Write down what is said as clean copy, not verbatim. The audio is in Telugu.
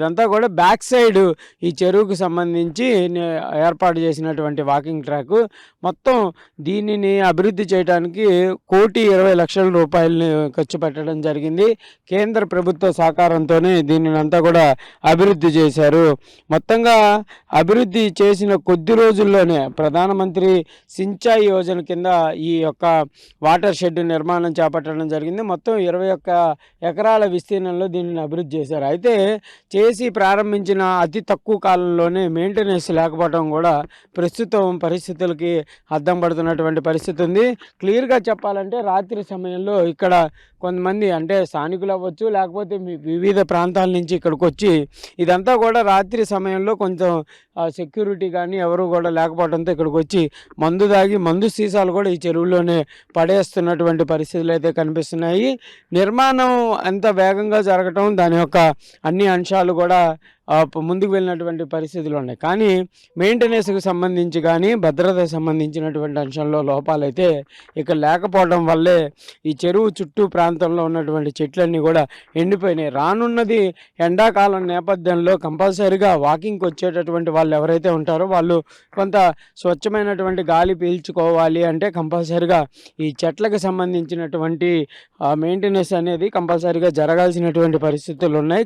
ఇదంతా కూడా బ్యాక్ సైడ్ ఈ చెరువుకు సంబంధించి ఏర్పాటు చేసినటువంటి వాకింగ్ ట్రాక్. మొత్తం దీనిని అభివృద్ధి చేయడానికి 1,20,00,000 రూపాయలని ఖర్చు పెట్టడం జరిగింది. కేంద్ర ప్రభుత్వ సహకారంతోనే దీనిని అంతా కూడా అభివృద్ధి చేశారు. మొత్తంగా అభివృద్ధి చేసిన కొద్ది రోజుల్లోనే ప్రధానమంత్రి సించాయి యోజన కింద ఈ యొక్క వాటర్ షెడ్ నిర్మాణం చేపట్టడం జరిగింది. మొత్తం 21 ఎకరాల విస్తీర్ణంలో దీనిని అభివృద్ధి చేశారు. అయితే చేసి ప్రారంభించిన అతి తక్కువ కాలంలోనే మెయింటెనెన్స్ లేకపోవడం కూడా ప్రస్తుతం పరిస్థితులకి అద్దం పడుతున్నటువంటి పరిస్థితి ఉంది. క్లియర్గా చెప్పాలంటే రాత్రి సమయంలో ఇక్కడ కొంతమంది అంటే స్థానికులు అవ్వచ్చు, లేకపోతే వివిధ ప్రాంతాల నుంచి ఇక్కడికి వచ్చి ఇదంతా కూడా రాత్రి సమయంలో కొంచెం సెక్యూరిటీ కానీ ఎవరు కూడా లేకపోవడంతో ఇక్కడికి వచ్చి మందు తాగి మందు సీసాలు కూడా ఈ చెరువులోనే పడేస్తున్నటువంటి పరిస్థితులు అయితే కనిపిస్తున్నాయి. నిర్మాణం ఎంత వేగంగా జరగటం, దాని యొక్క అన్ని అంశాలు కూడా ముందుకు వెళ్ళినటువంటి పరిస్థితులు ఉన్నాయి. కానీ మెయింటెనెన్స్కి సంబంధించి కానీ భద్రతకు సంబంధించినటువంటి అంశంలో లోపాలైతే ఇక్కడ లేకపోవడం వల్లే ఈ చెరువు చుట్టూ ప్రాంతంలో ఉన్నటువంటి చెట్లన్నీ కూడా ఎండిపోయినాయి. రానున్నది ఎండాకాలం నేపథ్యంలో కంపల్సరీగా వాకింగ్కి వచ్చేటటువంటి వాళ్ళు ఎవరైతే ఉంటారో వాళ్ళు కొంత స్వచ్ఛమైనటువంటి గాలి పీల్చుకోవాలి అంటే కంపల్సరీగా ఈ చెట్లకు సంబంధించినటువంటి మెయింటెనెన్స్ అనేది కంపల్సరీగా జరగాల్సినటువంటి పరిస్థితులు ఉన్నాయి.